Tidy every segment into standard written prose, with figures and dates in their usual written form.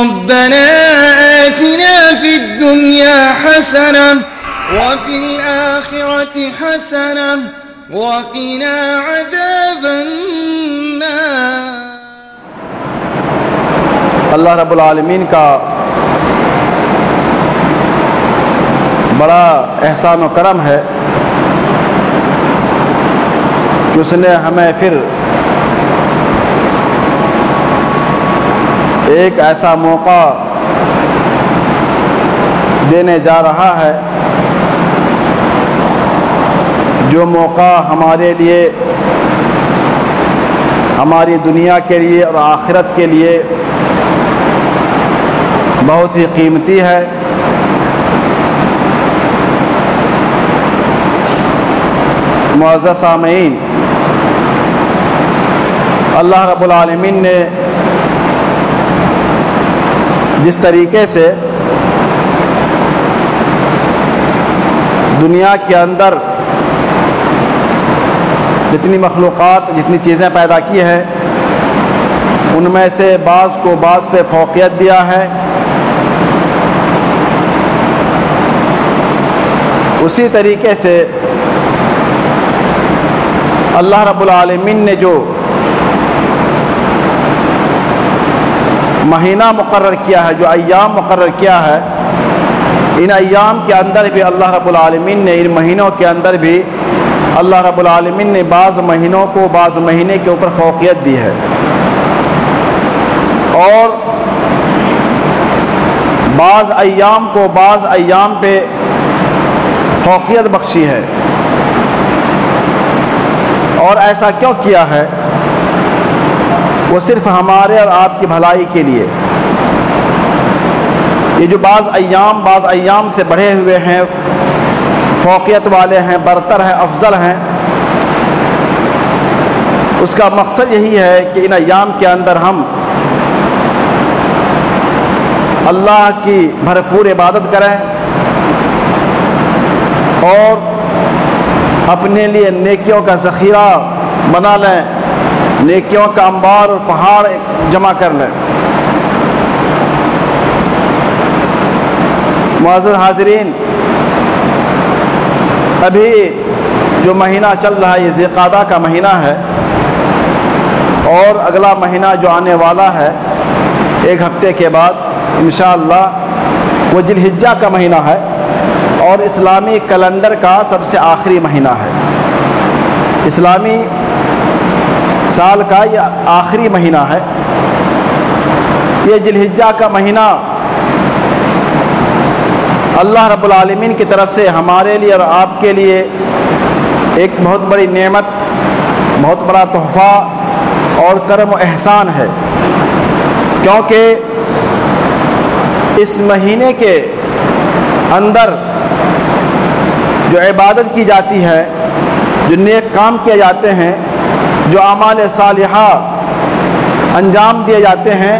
ربنا آتنا في الدنيا حسنة وفي الآخرة حسنة وقنا عذاب النار۔ اللہ رب العالمین کا بڑا احسان و کرم ہے کہ اس نے ہمیں پھر ایک ایسا موقع دینے جا رہا ہے جو موقع ہمارے لیے، ہماری دنیا کے لیے اور آخرت کے لیے بہت ہی قیمتی ہے۔ معزز سامعین، اللہ رب العالمین نے جس طریقے سے دنیا کے اندر جتنی مخلوقات، جتنی چیزیں پیدا کی ہیں، ان میں سے بعض کو بعض پہ فوقیت دیا ہے، اسی طریقے سے اللہ رب العالمین نے جو مہینہ مقرر کیا ہے، جو ایام مقرر کیا ہے، ان ایام کے اندر بھی اللہ رب العالمین نے، ان مہینوں کے اندر بھی اللہ رب العالمین نے بعض مہینوں کو بعض مہینے کے اوپر فوقیت دی ہے، اور بعض ایام کو بعض ایام پہ فوقیت بخشی ہے۔ اور ایسا کیوں کیا ہے؟ وہ صرف ہمارے اور آپ کی بھلائی کے لیے۔ یہ جو بعض ایام سے بڑھے ہوئے ہیں، فوقیت والے ہیں، برتر ہیں، افضل ہیں، اس کا مقصد یہی ہے کہ ان ایام کے اندر ہم اللہ کی بھرپور عبادت کریں اور اپنے لیے نیکیوں کا ذخیرہ بنا لیں، نیکیوں کا انبار اور پہاڑ جمع کر لیں۔ معزز حاضرین، ابھی جو مہینہ چل رہا ہے یہ ذی القعدہ کا مہینہ ہے، اور اگلا مہینہ جو آنے والا ہے ایک ہفتے کے بعد انشاءاللہ وہ ذی الحجہ کا مہینہ ہے، اور اسلامی کیلنڈر کا سب سے آخری مہینہ ہے۔ اسلامی سال کا یہ آخری مہینہ ہے۔ یہ ذی الحجہ کا مہینہ اللہ رب العالمین کی طرف سے ہمارے لیے اور آپ کے لیے ایک بہت بڑی نعمت، بہت بڑا تحفہ اور کرم و احسان ہے، کیونکہ اس مہینے کے اندر جو عبادت کی جاتی ہے، جو نیک کام کیے جاتے ہیں، جو اعمال صالحہ انجام دیے جاتے ہیں،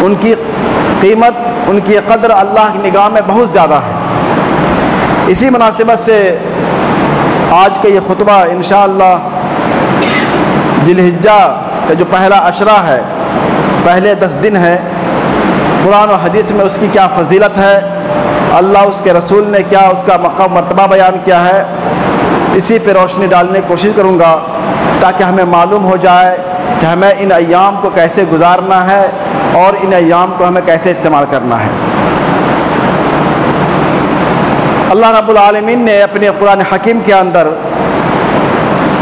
ان کی قیمت، ان کی قدر اللہ کی نگاہ میں بہت زیادہ ہے۔ اسی مناسبت سے آج کا یہ خطبہ انشاءاللہ ذی الحجہ کا جو پہلا عشرہ ہے، پہلے 10 دن ہے، قرآن و حدیث میں اس کی کیا فضیلت ہے، اللہ اس کے رسول نے کیا اس کا مقام مرتبہ بیان کیا ہے، اسی پہ روشنی ڈالنے کی کوشش کروں گا تاکہ ہمیں معلوم ہو جائے کہ ہمیں ان ایام کو کیسے گزارنا ہے اور ان ایام کو ہمیں کیسے استعمال کرنا ہے۔ اللہ رب العالمین نے اپنے قرآن حکیم کے اندر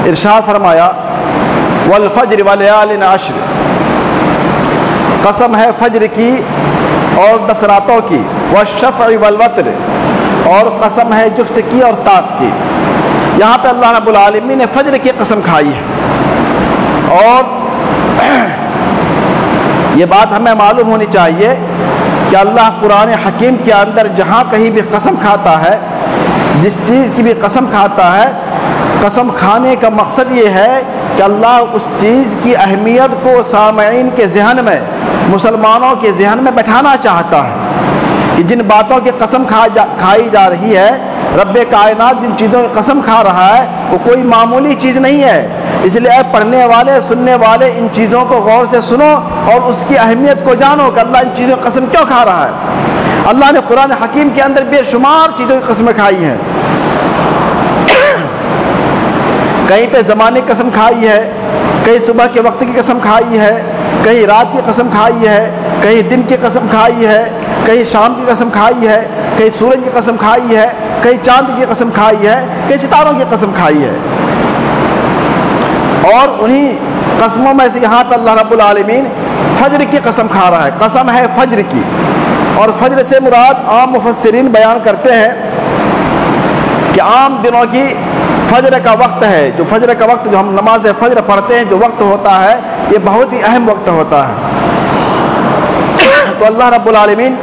ارشاد فرمایا، والفجر ولیال عشر، قسم ہے فجر کی اور 10 راتوں کی، والشفع والوتر، اور قسم ہے جفت کی اور طاق کی۔ یہاں پہ اللہ رب العالمین نے فجر کی قسم کھائی ہے، اور یہ بات ہمیں معلوم ہونی چاہیے کہ اللہ قرآن حکیم کے اندر جہاں کہیں بھی قسم کھاتا ہے، جس چیز کی بھی قسم کھاتا ہے، قسم کھانے کا مقصد یہ ہے کہ اللہ اس چیز کی اہمیت کو سامعین کے ذہن میں، مسلمانوں کے ذہن میں بٹھانا چاہتا ہے کہ جن باتوں کی قسم کھائی جا رہی ہے، رب کائنات جن چیزوں کی قسم کھا رہا ہے وہ کوئی معمولی چیز نہیں ہے. اس لیے اے پڑھنے والے سننے والے ان چیزوں کو غور سے سنو اور اس کی اہمیت کو جانو کہ اللہ ان چیزوں کی قسم کیوں کھا رہا ہے. اللہ نے قرآن حکیم کے اندر بے شمار چیزوں کی قسمیں کھائی ہیں. کہیں پہ زمانے کی قسم کھائی ہے, کہیں صبح کے وقت کی قسم کھائی ہے, کہیں رات کی قسم کھائی ہے, کہیں دن کی قسم کھائی ہے, کہیں شام کی قسم کھائی ہے, کہیں سورج کی قسم کھائی ہے, کہیں چاند کی قسم کھائی ہے, کہیں ستاروں کی قسم کھائی ہے. اور انہی قسموں میں سے یہاں پہ اللہ رب العالمین فجر کی قسم کھا رہا ہے. قسم ہے فجر کی, اور فجر سے مراد عام مفسرین بیان کرتے ہیں کہ عام دنوں کی فجر کا وقت ہے. جو فجر کا وقت جو ہم نماز فجر پڑھتے ہیں جو وقت ہوتا ہے یہ بہت ہی اہم وقت ہوتا ہے. تو اللہ رب العالمین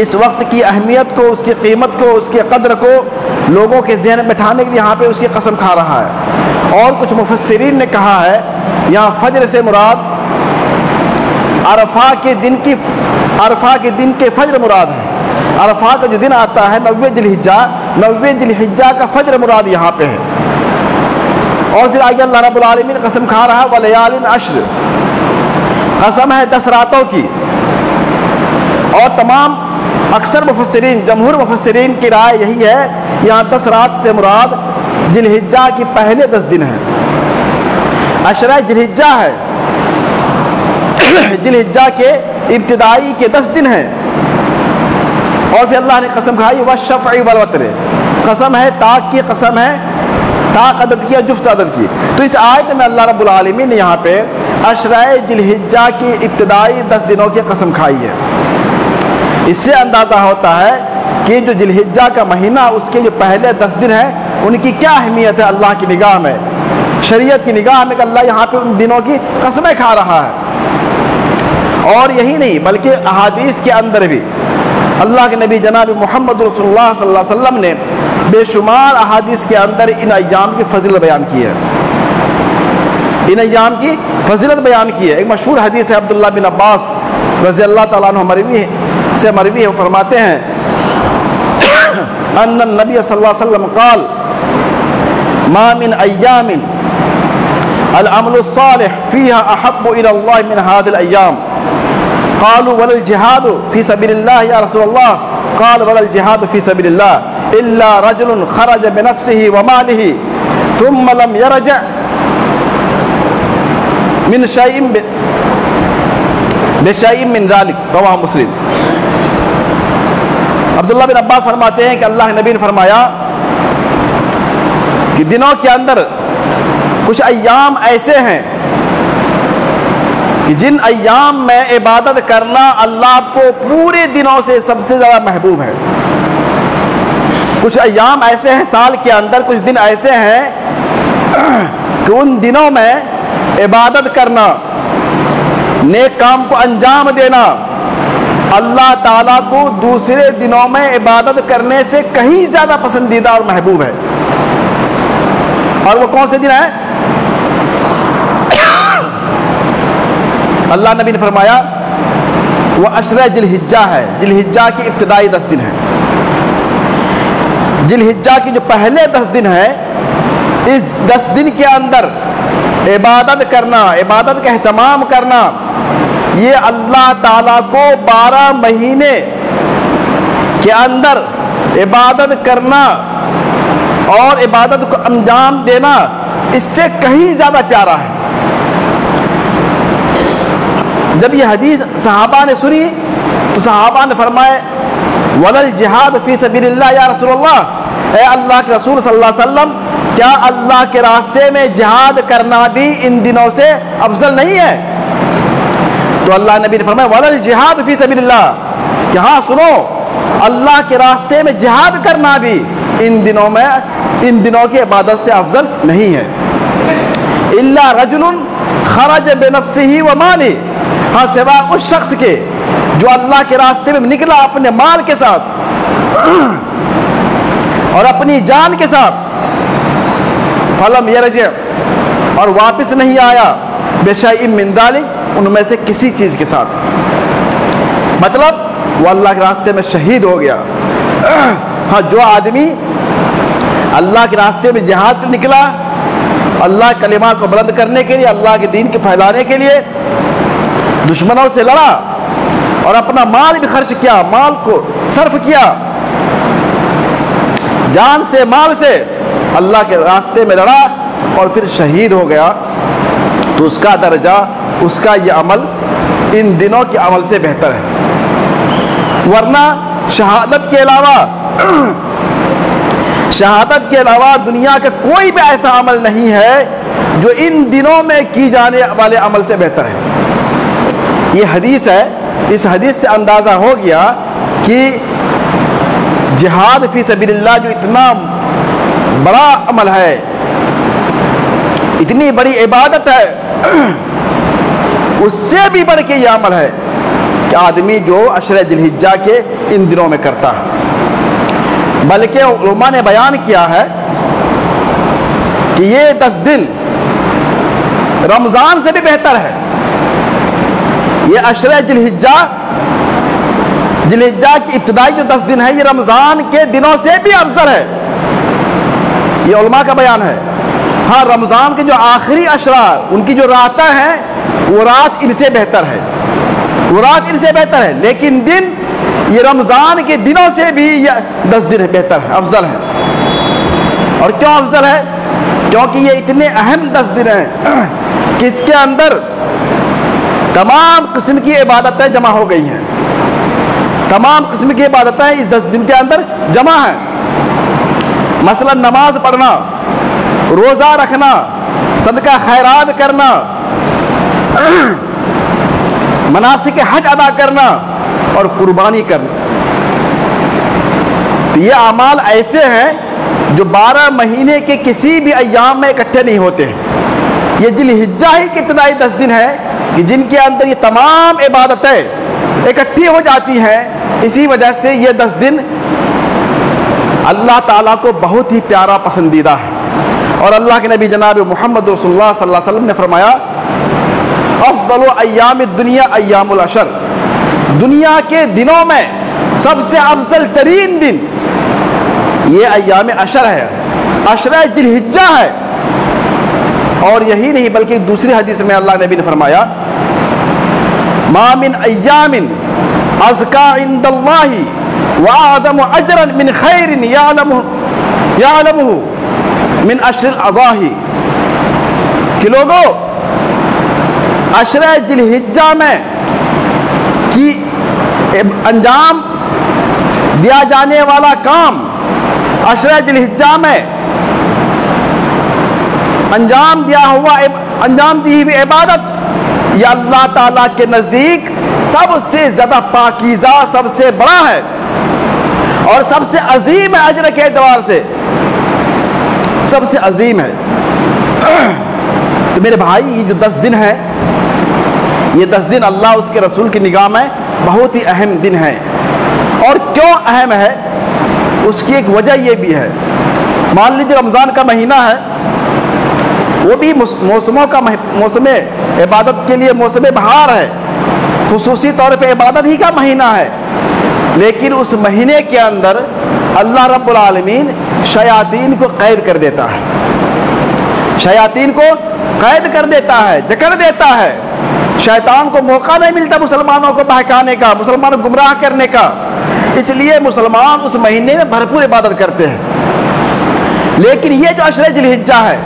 اس وقت کی اہمیت کو, اس کی قیمت کو, اس کے قدر کو لوگوں کے ذہن میں بٹھانے کے لیے یہاں پہ اس کی قسم کھا رہا ہے. اور کچھ مفسرین نے کہا ہے یہاں فجر سے مراد عرفہ کے دن کے فجر مراد ہے. عرفہ کا جو دن آتا ہے 9 ذی الحجہ کا فجر مراد یہاں پہ ہے. اور پھر آگے اللہ رب العالمین قسم کھا رہا ہے ولیال عشر, قسم ہے 10 راتوں کی. اور تمام اکثر مفسرین, جمہور مفسرین کی رائے یہی ہے یہاں 10 رات سے مراد ذی الحجہ کی پہلے 10 دن ہیں. عشرہ ذی الحجہ ہے, ذی الحجہ کے ابتدائی کے 10 دن ہیں. اور پھر اللہ نے قسم کھائی والشفع والوتر, قسم ہے تاک کی, قسم ہے تاک عدد کی اور جفت عدد کی. تو اس آیت میں اللہ رب العالمین نے یہاں پہ عشرہ ذی الحجہ کی ابتدائی 10 دنوں کی قسم کھائی ہے. اس سے اندازہ ہوتا ہے کہ جو ذی الحجہ کا مہینہ اس کے جو پہلے 10 دن ہیں ان کی کیا اہمیت ہے اللہ کی نگاہ میں, شریعت کی نگاہ میں, کہ اللہ یہاں پہ ان دنوں کی قسمیں کھا رہا ہے. اور یہی نہیں بلکہ احادیث کے اندر بھی اللہ کے نبی جناب محمد رسول اللہ صلی اللہ علیہ وسلم نے بے شمار احادیث کے اندر ان ایام کی فضیلت بیان کی ہے. ان ایام کی فضیلت بیان کی ہے. ایک مشہور حدیث ہے عبداللہ بن عباس رضی اللہ تعالیٰ عنہ مروی ہے, وہ فرماتے ہیں ان النبی صلی اللہ علیہ وسلم قال ما من ایام العمل الصالح فيها احب الى الله من هذه الايام. قالوا ولا الجهاد في سبيل الله يا رسول الله؟ قال ولا الجهاد في سبيل الله الا رجل خرج بنفسه وماله ثم لم يرجع من شيء بشيء من ذلك. رواه مسلم. عبداللہ بن عباس فرماتے ہیں کہ اللہ کے نبی نے فرمایا کہ دنوں کے اندر کچھ ایام ایسے ہیں کہ جن ایام میں عبادت کرنا اللہ کو پورے دنوں سے سب سے زیادہ محبوب ہے. کچھ ایام ایسے ہیں سال کے اندر, کچھ دن ایسے ہیں کہ ان دنوں میں عبادت کرنا, نیک کام کو انجام دینا اللہ تعالیٰ کو دوسرے دنوں میں عبادت کرنے سے کہیں زیادہ پسندیدہ اور محبوب ہے. اور وہ کون سے دن ہیں؟ اللہ نبی نے فرمایا وہ عشرہ ذی الحجہ ہے. ذی الحجہ کی ابتدائی 10 دن ہیں. ذی الحجہ کی جو پہلے 10 دن ہیں اس 10 دن کے اندر عبادت کرنا, عبادت کا اہتمام کرنا, یہ اللہ تعالیٰ کو 12 مہینے کے اندر عبادت کرنا اور عبادت کو انجام دینا اس سے کہیں زیادہ پیارا ہے. جب یہ حدیث صحابہ نے سنی تو صحابہ نے فرمائے ولل جہاد فی سبیل اللہ یا رسول اللہ, اے اللہ کے رسول صلی اللہ علیہ وسلم کیا اللہ کے راستے میں جہاد کرنا بھی ان دنوں سے افضل نہیں ہے؟ تو اللہ نبی نے فرمایا ولل جہاد فی سبیل اللہ, کہ ہاں سنو اللہ کے راستے میں جہاد کرنا بھی ان دنوں کی عبادت سے افضل نہیں ہے. الا رجل خرج بنفسه وماله, ہاں سوا اس شخص کے جو اللہ کے راستے میں نکلا اپنے مال کے ساتھ اور اپنی جان کے ساتھ, فلم یرجع, اور واپس نہیں آیا, بشیء من ذلک, ان میں سے کسی چیز کے ساتھ, مطلب وہ اللہ کے راستے میں شہید ہو گیا, ہاں جو آدمی اللہ کے راستے میں جہاد کے نکلا، اللہ کلمہ کو بلند کرنے کے لیے، اللہ کے دین کے پھیلانے کے لیے دشمنوں سے لڑا اور اپنا مال بھی خرچ کیا، مال کو صرف کیا، جان سے مال سے اللہ کے راستے میں لڑا اور پھر شہید ہو گیا، تو اس کا درجہ، اس کا یہ عمل ان دنوں کے عمل سے بہتر ہے۔ ورنہ شہادت کے علاوہ دنیا کا کوئی بھی ایسا عمل نہیں ہے جو ان دنوں میں کی جانے والے عمل سے بہتر ہے۔ یہ حدیث ہے، اس حدیث سے اندازہ ہو گیا کہ جہاد فی سبیل اللہ جو اتنا بڑا عمل ہے، اتنی بڑی عبادت ہے، اس سے بھی بڑھ کے یہ عمل ہے کہ آدمی جو عشرہ ذی الحجہ کے ان دنوں میں کرتا ہے۔ بلکہ علماء نے بیان کیا ہے کہ یہ 10 دن رمضان سے بھی بہتر ہے۔ یہ عشرہ ذی الحجہ کی ابتدائی جو 10 دن ہے، یہ رمضان کے دنوں سے بھی افضل ہے، یہ علماء کا بیان ہے۔ ہاں رمضان کے جو آخری عشرہ، ان کی جو راتیں ہیں، وہ رات ان سے بہتر ہے، وہ رات ان سے بہتر ہے، لیکن دن یہ رمضان کے دنوں سے بھی یہ 10 دن بہتر ہے، افضل ہے۔ اور کیوں افضل ہے؟ کیونکہ یہ اتنے اہم 10 دن ہیں کہ اس کے اندر تمام قسم کی عبادتیں جمع ہو گئی ہیں، تمام قسم کی عبادتیں اس 10 دن کے اندر جمع ہیں۔ مثلا نماز پڑھنا، روزہ رکھنا، صدقہ خیرات کرنا، مناسک حج ادا کرنا اور قربانی کرنا، تو یہ اعمال ایسے ہیں جو 12 مہینے کے کسی بھی ایام میں اکٹھے نہیں ہوتے ہیں۔ یہ ذی الحجہ ہی کے ابتدائی 10 دن ہیں کہ جن کے اندر یہ تمام عبادتیں اکٹھی ہو جاتی ہیں۔ اسی وجہ سے یہ 10 دن اللہ تعالیٰ کو بہت ہی پیارا پسندیدہ ہے، اور اللہ کے نبی جناب محمد رسول اللہ صلی اللہ علیہ وسلم نے فرمایا افضل ایام الدنیا ایام العشر، دنیا کے دنوں میں سب سے افضل ترین دن یہ ایام عشر ہے، عشرہ ذی الحجہ ہے۔ اور یہی نہیں بلکہ دوسری حدیث میں اللہ نبی نے فرمایا ما من ایام ازکا عند اللہ واعظم اجرا من خیر یعلمہ من عشر الاضاحی، کہ لوگوں عشرہ ذی الحجہ میں کی انجام دیا جانے والا کام، عشرہ ذی الحجہ میں انجام دی ہوئی عبادت، یہ اللہ تعالیٰ کے نزدیک سب سے زیادہ پاکیزہ، سب سے بڑا ہے اور سب سے عظیم ہے، اجر کے اعتبار سے سب سے عظیم ہے۔ تو میرے بھائی یہ جو 10 دن ہے، یہ 10 دن اللہ اس کے رسول کی نگاہ میں بہت ہی اہم دن ہے۔ اور کیوں اہم ہے؟ اس کی ایک وجہ یہ بھی ہے، مان لیجیے رمضان کا مہینہ ہے، وہ بھی موسموں کا موسم عبادت کے لیے موسم بہار ہے، خصوصی طور پہ عبادت ہی کا مہینہ ہے، لیکن اس مہینے کے اندر اللہ رب العالمین شیاطین کو قید کر دیتا ہے، شیاطین کو قید کر دیتا ہے، جکڑ دیتا ہے۔ شیطان کو موقع نہیں ملتا مسلمانوں کو بہکانے کا، مسلمانوں کو گمراہ کرنے کا، اس لیے مسلمان اس مہینے میں بھرپور عبادت کرتے ہیں۔ لیکن یہ جو عشرہ ذی الحجہ ہے،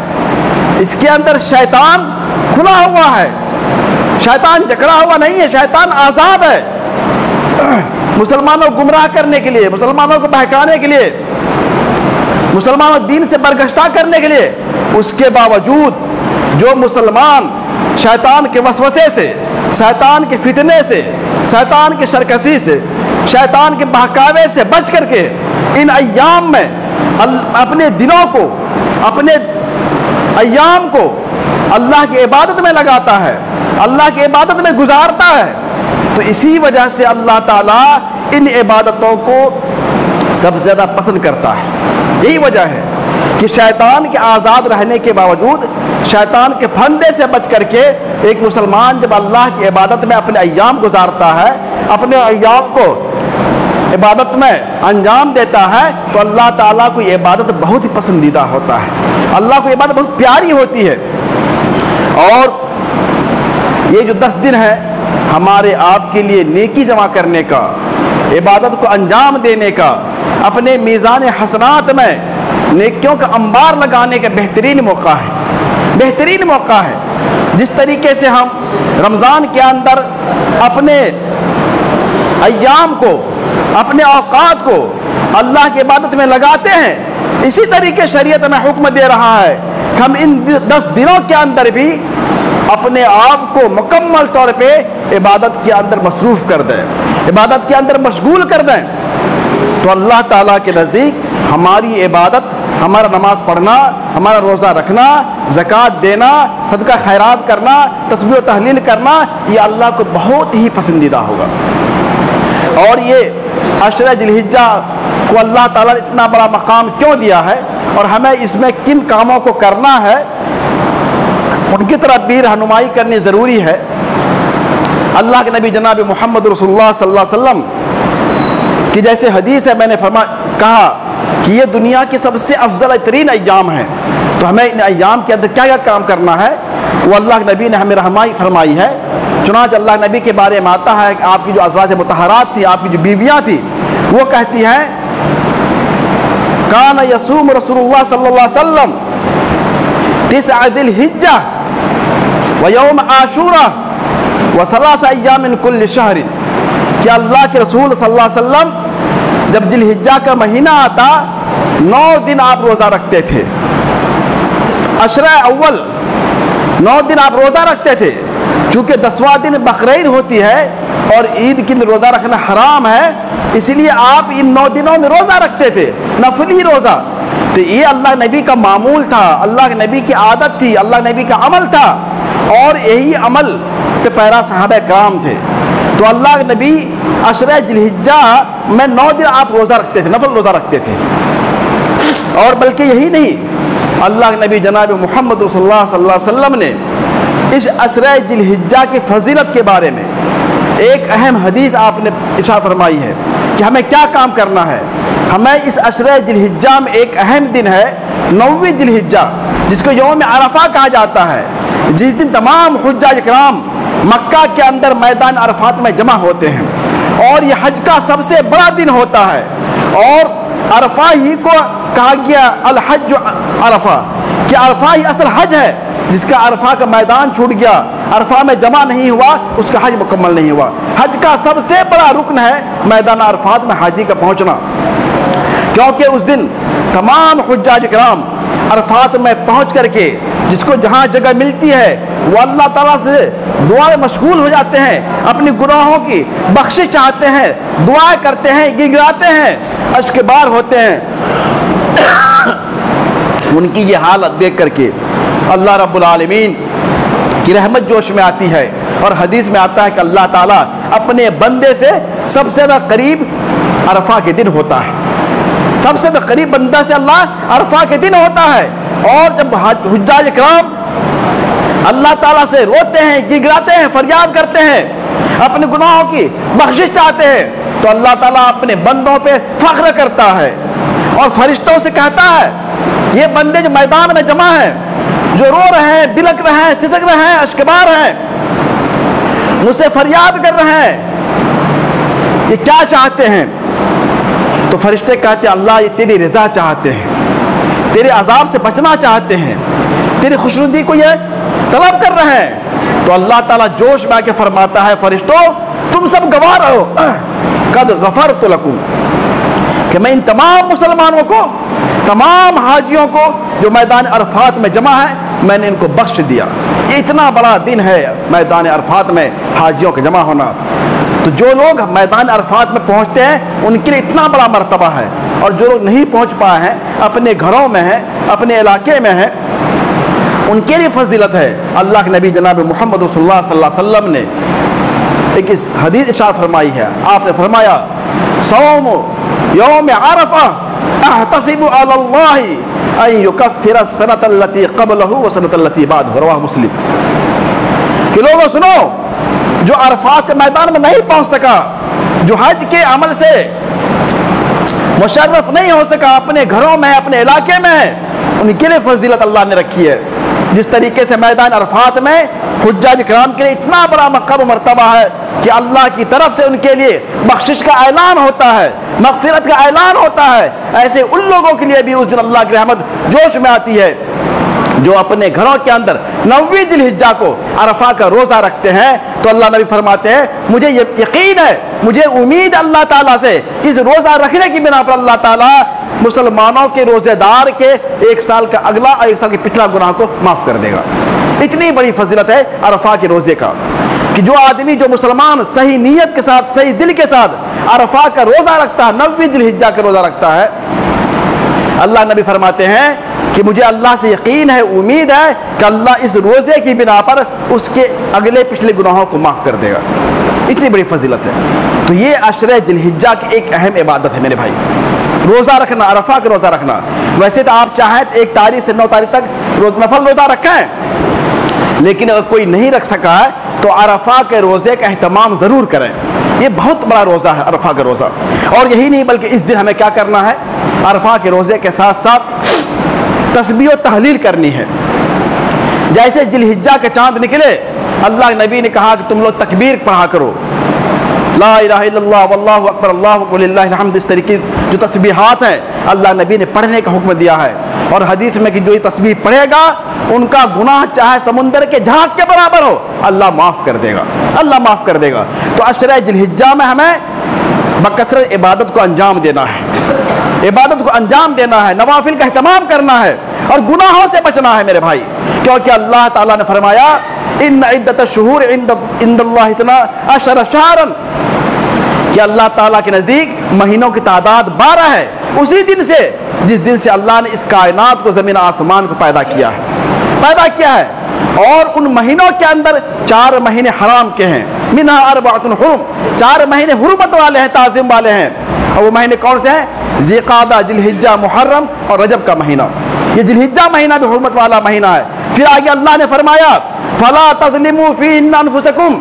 اس کے اندر شیطان کھلا ہوا ہے، شیطان جکڑا ہوا نہیں ہے، شیطان آزاد ہے، مسلمانوں کو گمراہ کرنے کے لیے، مسلمانوں کو بہکانے کے لیے، مسلمانوں دین سے برگشتہ کرنے کے لیے۔ اس کے باوجود جو مسلمان شیطان کے وسوسے سے، شیطان کے فتنے سے، شیطان کے شرکسی سے، شیطان کے بہکاوے سے بچ کر کے ان ایام میں اپنے دنوں کو، اپنے ایام کو اللہ کی عبادت میں لگاتا ہے، اللہ کی عبادت میں گزارتا ہے، تو اسی وجہ سے اللہ تعالیٰ ان عبادتوں کو سب سے زیادہ پسند کرتا ہے۔ یہی وجہ ہے کہ شیطان کے آزاد رہنے کے باوجود، شیطان کے پھندے سے بچ کر کے ایک مسلمان جب اللہ کی عبادت میں اپنے ایام گزارتا ہے، اپنے ایام کو عبادت میں انجام دیتا ہے تو اللہ تعالیٰ کو یہ عبادت بہت ہی پسندیدہ ہوتا ہے، اللہ کو عبادت بہت پیاری ہوتی ہے۔ اور یہ جو 10 دن ہے ہمارے آپ کے لیے نیکی جمع کرنے کا، عبادت کو انجام دینے کا، اپنے میزان حسنات میں نیکیوں کا انبار لگانے کا بہترین موقع ہے، بہترین موقع ہے۔ جس طریقے سے ہم رمضان کے اندر اپنے ایام کو، اپنے اوقات کو اللہ کی عبادت میں لگاتے ہیں، اسی طریقے شریعت میں حکم دے رہا ہے کہ ہم ان 10 دنوں کے اندر بھی اپنے آپ کو مکمل طور پہ عبادت کے اندر مصروف کر دیں، عبادت کے اندر مشغول کر دیں، تو اللہ تعالیٰ کے نزدیک ہماری عبادت، ہمارا نماز پڑھنا، ہمارا روزہ رکھنا، زکوٰۃ دینا، صدقہ خیرات کرنا، تسبیح و تحلیل کرنا، یہ اللہ کو بہت ہی پسندیدہ ہوگا۔ اور یہ عشرہ ذی الحجہ کو اللہ تعالیٰ نے اتنا بڑا مقام کیوں دیا ہے اور ہمیں اس میں کن کاموں کو کرنا ہے، ان کی طرف بھی رہنمائی کرنی ضروری ہے۔ اللہ کے نبی جناب محمد رسول اللہ صلی اللہ علیہ وسلم کی جیسے حدیث ہے، میں نے کہا کہ یہ دنیا کے سب سے افضل ترین ایام ہیں، تو ہمیں ان ایام کے اندر کیا کیا کام کرنا ہے وہ اللہ کے نبی نے ہمیں رہنمائی فرمائی ہے۔ چنانچہ اللہ نبی کے بارے میں آتا ہے کہ آپ کی جو ازواج مطہرات تھی، آپ کی جو بیویاں تھیں، وہ کہتی ہیں کان یصوم رسول اللہ صلی اللہ علیہ وسلم 9 ذی الحجہ ویوم عاشورہ و3 ایام من کل شہر، کہ اللہ کے رسول صلی اللہ علیہ وسلم جب ذی الحجہ کا مہینہ آتا 9 دن آپ روزہ رکھتے تھے، عشرہ اول 9 دن آپ روزہ رکھتے تھے، چونکہ 10واں دن بقرعید ہوتی ہے اور عید کے دن روزہ رکھنا حرام ہے، اس لیے آپ ان 9 دنوں میں روزہ رکھتے تھے، نفلی روزہ۔ تو یہ اللہ نبی کا معمول تھا، اللہ کے نبی کی عادت تھی، اللہ نبی کا عمل تھا، اور یہی عمل کے پیرا صحابہ کرام تھے۔ تو اللہ کے نبی عشرہ ذی الحجہ میں 9 دن آپ روزہ رکھتے تھے، نفل روزہ رکھتے تھے۔ اور بلکہ یہی نہیں، اللہ کے نبی جناب محمد رسول اللہ صلی اللہ علیہ وسلم نے اس عشرہ ذی الحجہ کی فضیلت کے بارے میں ایک اہم حدیث آپ نے ارشاد فرمائی ہے کہ ہمیں کیا کام کرنا ہے۔ ہمیں اس عشرہ ذی الحجہ میں ایک اہم دن ہے 9ویں ذی الحجہ، جس کو یوم عرفہ کہا جاتا ہے، جس دن تمام حجاج کرام مکہ کے اندر میدان عرفات میں جمع ہوتے ہیں، اور یہ حج کا سب سے بڑا دن ہوتا ہے، اور عرفہ ہی کو کہا گیا الحج عرفہ، کہ عرفہ ہی اصل حج ہے۔ جس کا عرفہ کا میدان چھوٹ گیا، عرفہ میں جمع نہیں ہوا، اس کا حج مکمل نہیں ہوا۔ حج کا سب سے بڑا رکن ہے میدان عرفات میں حاجی کا پہنچنا، کیونکہ اس دن تمام حجاج کرام عرفات میں پہنچ کر کے جس کو جہاں جگہ ملتی ہے وہ اللہ تعالیٰ سے دعا میں مشغول ہو جاتے ہیں، اپنی گناہوں کی بخشش چاہتے ہیں، دعائیں کرتے ہیں، گڑگڑاتے ہیں، اشک بار ہوتے ہیں۔ ان کی یہ حالت دیکھ کر کے اللہ رب العالمین کی رحمت جوش میں آتی ہے، اور حدیث میں آتا ہے کہ اللہ تعالیٰ اپنے بندے سے سب سے زیادہ قریب عرفہ کے دن ہوتا ہے، سب سے زیادہ قریب بندہ سے اللہ عرفہ کے دن ہوتا ہے۔ اور جب حجاج کرام اللہ تعالیٰ سے روتے ہیں، گڑگڑاتے ہیں، فریاد کرتے ہیں، اپنے گناہوں کی بخشش چاہتے ہیں، تو اللہ تعالیٰ اپنے بندوں پہ فخر کرتا ہے اور فرشتوں سے کہتا ہے یہ بندے جو میدان میں جمع ہیں، جو رو رہے ہیں، بلک رہے ہیں، سسک رہے ہیں، اشکبار ہیں، مجھ سے فریاد کر رہے ہیں، یہ کیا چاہتے ہیں؟ تو فرشتے کہتے ہیں اللہ یہ تیری رضا چاہتے ہیں، تیرے عذاب سے بچنا چاہتے ہیں، تیری خوشنودی کو یہ طلب کر رہے ہیں۔ تو اللہ تعالیٰ جوش میں آ کے فرماتا ہے فرشتوں تم سب گواہ رہو، قد غفرت لکم، کہ میں ان تمام مسلمانوں کو، تمام حاجیوں کو جو میدان عرفات میں جمع ہے میں نے ان کو بخش دیا۔ یہ اتنا بڑا دن ہے میدان عرفات میں حاجیوں کا جمع ہونا، تو جو لوگ میدان عرفات میں پہنچتے ہیں ان کے لیے اتنا بڑا مرتبہ ہے، اور جو لوگ نہیں پہنچ پائے ہیں، اپنے گھروں میں ہیں، اپنے علاقے میں ہیں، ان کے لیے فضیلت ہے۔ اللہ کے نبی جناب محمد رسول اللہ صلی اللہ علیہ وسلم نے ایک حدیث ارشاد فرمائی ہے، آپ نے فرمایا صوم یوم عرفہ احتسب علی اللہ ان یکفر السنۃ التي قبلہ والسنۃ التي بعدہ، رواہ مسلم۔ کہ لوگوں سنو، جو عرفات کے میدان میں نہیں پہنچ سکا، جو حج کے عمل سے مشرف نہیں ہو سکا اپنے گھروں میں، اپنے علاقے میں، ان کے لیے فضیلت اللہ نے رکھی ہے. جس طریقے سے میدان عرفات میں حجاج کرام کے لیے اتنا بڑا مقام و مرتبہ ہے کہ اللہ کی طرف سے ان کے لیے بخشش کا اعلان ہوتا ہے، مغفرت کا اعلان ہوتا ہے، ایسے ان لوگوں کے لیے بھی اس دن اللہ کی رحمت جوش میں آتی ہے جو اپنے گھروں کے اندر 9 ذی الحجہ کو عرفہ کا روزہ رکھتے ہیں. تو اللہ نبی فرماتے ہیں مجھے یقین ہے، مجھے امید اللہ تعالیٰ سے، اس روزہ رکھنے کی بنا پر اللہ تعالیٰ مسلمانوں کے روزے دار کے 1 سال کا اگلا اور 1 سال کے پچھلا گناہ کو معاف کر دے گا. اتنی بڑی فضیلت ہے عرفہ کے روزے کا کہ جو آدمی، جو مسلمان صحیح نیت کے ساتھ، صحیح دل کے ساتھ عرفہ کا روزہ رکھتا ہے، 9 ذی الحجہ کا روزہ رکھتا ہے، اللہ نبی فرماتے ہیں کہ مجھے اللہ سے یقین ہے، امید ہے کہ اللہ اس روزے کی بنا پر اس کے اگلے پچھلے گناہوں کو معاف کر دے گا. اتنی بڑی فضیلت ہے. تو یہ عشرہ ذی الحجہ کی ایک اہم عبادت ہے میرے بھائی، روزہ رکھنا، عرفہ کا روزہ رکھنا. ویسے تو آپ چاہیں 1 تاریخ سے 9 تاریخ تک نفل روزہ رکھیں، لیکن اگر کوئی نہیں رکھ سکا ہے تو عرفہ کے روزے کا اہتمام ضرور کریں. یہ بہت بڑا روزہ ہے عرفہ کا روزہ. اور یہی نہیں بلکہ اس دن ہمیں کیا کرنا ہے، عرفہ کے روزے کے ساتھ ساتھ تسبیح و تحلیل کرنی ہے. جیسے ذی الحجہ کے چاند نکلے، اللہ نبی نے کہا کہ تم لوگ تکبیر پڑھا کرو، لا الہ الا اللہ واللہ اکبر اللہ اکبر للہ الحمد. اس طریقے جو تسبیحات ہیں اللہ نبی نے پڑھنے کا حکم دیا ہے. اور حدیث میں کہ جو یہ تسبیح پڑھے گا ان کا گناہ چاہے سمندر کے جھاگ کے برابر ہو، اللہ معاف کر دے گا، اللہ معاف کر دے گا. تو عشرہ ذی الحجہ میں ہمیں بکثرت عبادت کو انجام دینا ہے، عبادت کو انجام دینا ہے، نوافل کا اہتمام کرنا ہے اور گناہوں سے بچنا ہے میرے بھائی. کیونکہ اللہ تعالیٰ نے فرمایا ان عدت الشہور عند اللہ 12 شہرا، کہ اللہ تعالیٰ کے نزدیک مہینوں کی تعداد 12 ہے اسی دن سے جس دن سے اللہ نے اس کائنات کو، زمین آسمان کو پیدا کیا ہے. اور ان مہینوں کے اندر 4 مہینے حرام کے ہیں، منہا 4 حرم، 4 مہینے حرمت والے ہیں، تعظیم والے ہیں. اور وہ مہینے کون سے ہیں؟ ذی القعدہ، ذی الحجہ، محرم اور رجب کا مہینہ. یہ ذی الحجہ مہینہ بھی حرمت والا مہینہ ہے. پھر آگے اللہ نے فرمایا فلا تظلموا فیہن انفسکم،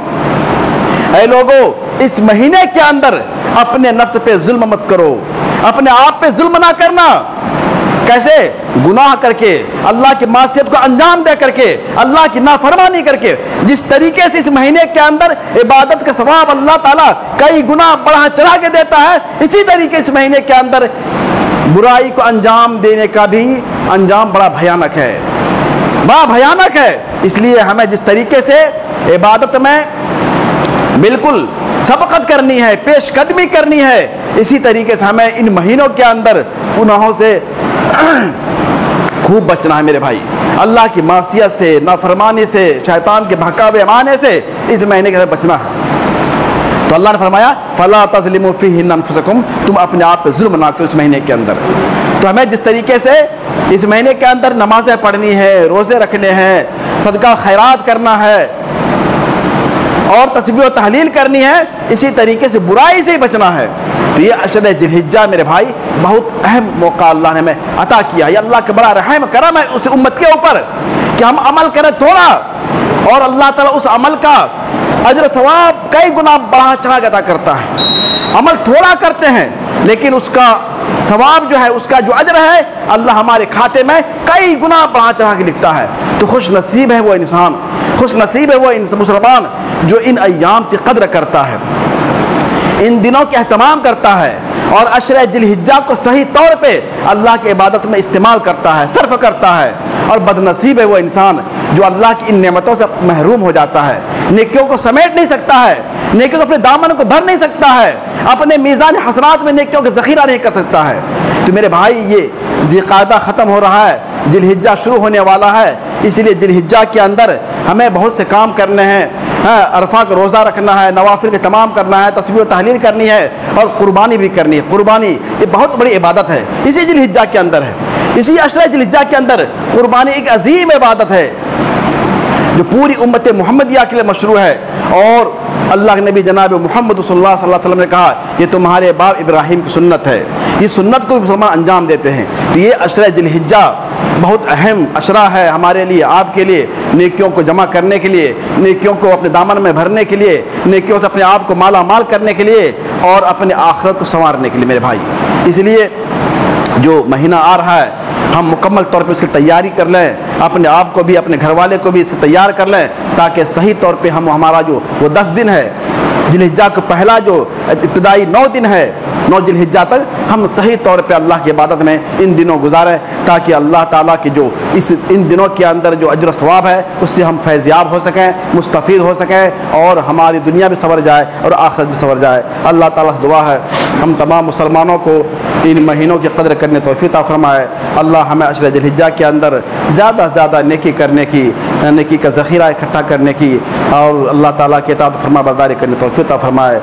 اے لوگو اس مہینے کے اندر اپنے نفس پہ ظلم مت کرو، اپنے آپ پہ ظلم نہ کرنا. کیسے؟ گناہ کر کے، اللہ کی معصیت کو انجام دے کر کے، اللہ کی نافرمانی کر کے. جس طریقے سے اس مہینے کے اندر عبادت کا ثواب اللہ تعالیٰ کئی گنا بڑھا چڑھا کے دیتا ہے، اسی طریقے اس مہینے کے اندر برائی کو انجام دینے کا بھی انجام بڑا بھیانک ہے، بڑا بھیانک ہے. اس لیے ہمیں جس طریقے سے عبادت میں بالکل سبقت کرنی ہے، پیش قدمی کرنی ہے، اسی طریقے سے ہمیں ان مہینوں کے اندر گناہوں سے خوب بچنا ہے میرے بھائی. اللہ کی معصیت سے، نافرمانی سے، شیطان کے بہکاوے معنی سے اس مہینے کے بچنا ہے. تو اللہ نے فرمایا فلا تظلموا فیہن انفسکم، تم اپنے آپ پہ ظلم نہ کرو اس مہینے کے اندر. تو ہمیں جس طریقے سے اس مہینے کے اندر نمازیں پڑھنی ہے، روزے رکھنے ہیں، صدقہ خیرات کرنا ہے اور تسبیح و تحلیل کرنی ہے، اسی طریقے سے برائی سے ہی بچنا ہے. تو یہ عشرہ ذی الحجہ میرے بھائی بہت اہم موقع اللہ نے ہمیں عطا کیا. یہ اللہ کا بڑا رحم کرم ہے اس امت کے اوپر کہ ہم عمل کریں تھوڑا اور اللہ تعالیٰ اس عمل کا اجر و ثواب کئی گنا بڑھا چڑھا کے عطا کرتا ہے. عمل تھوڑا کرتے ہیں لیکن اس کا ثواب جو ہے، اس کا جو اجر ہے، اللہ ہمارے کھاتے میں کئی گنا بڑھا چڑھا کے لکھتا ہے. تو خوش نصیب ہے وہ انسان، خوش نصیب ہے وہ مسلمان جو ان ایام کی قدر کرتا ہے، ان دنوں کے اہتمام کرتا ہے اور عشرہ ذی الحجہ کو صحیح طور پہ اللہ کی عبادت میں استعمال کرتا ہے، صرف کرتا ہے. اور بد نصیب ہے وہ انسان جو اللہ کی ان نعمتوں سے محروم ہو جاتا ہے، نیکیوں کو سمیٹ نہیں سکتا ہے، نیکیوں کو اپنے دامن کو بھر نہیں سکتا ہے، اپنے میزان حسنات میں نیکیوں کا ذخیرہ نہیں کر سکتا ہے. تو میرے بھائی یہ ذی القعدہ ختم ہو رہا ہے، ذی الحجہ شروع ہونے والا ہے، اس لیے ذی الحجہ کے اندر ہمیں بہت سے کام کرنے ہیں. عرفہ کا روزہ رکھنا ہے، نوافل کا تمام کرنا ہے، تسبیح و تحلیل کرنی ہے اور قربانی بھی کرنی ہے. قربانی یہ بہت بڑی عبادت ہے، اسی ذی الحجہ کے اندر ہے. اسی عشرہ ذی الحجہ کے اندر قربانی ایک عظیم عبادت ہے جو پوری امت محمدیہ کے لیے مشروع ہے. اور اللہ کے نبی جناب محمد صلی اللہ علیہ وسلم نے کہا یہ تمہارے باپ ابراہیم کی سنت ہے، یہ سنت کو مسلمان انجام دیتے ہیں. تو یہ عشرہ ذی الحجہ بہت اہم عشرہ ہے ہمارے لیے، آپ کے لیے، نیکیوں کو جمع کرنے کے لیے، نیکیوں کو اپنے دامن میں بھرنے کے لیے، نیکیوں سے اپنے آپ کو مالا مال کرنے کے لیے اور اپنے آخرت کو سنوارنے کے لیے میرے بھائی۔ اس لیے جو مہینہ آ رہا ہے ہم مکمل طور پہ اس کی تیاری کر لیں، اپنے آپ کو بھی اپنے گھر والے کو بھی اس سے تیار کر لیں، تاکہ صحیح طور پہ ہمارا جو وہ 10 دن ہے ذی الحجہ کا پہلا جو ابتدائی 9 دن ہے، 9 ذی الحجہ تک ہم صحیح طور پہ اللہ کی عبادت میں ان دنوں گزاریں، تاکہ اللہ تعالیٰ کے جو ان دنوں کے اندر جو اجر و ثواب ہے اس سے ہم فیضیاب ہو سکیں، مستفید ہو سکیں، اور ہماری دنیا بھی سنور جائے اور آخرت بھی سنور جائے۔ اللہ تعالیٰ سے دعا ہے ہم تمام مسلمانوں کو ان مہینوں کی قدر کرنے توفیق عطا فرمائے۔ اللہ ہمیں عشر ذی الحجہ کے اندر زیادہ سے زیادہ نیکی کرنے کی، نیکی کا ذخیرہ اکٹھا کرنے کی، اور اللہ تعالیٰ کے اطاعت فرما برداری کرنے توفیق عطا فرمائے۔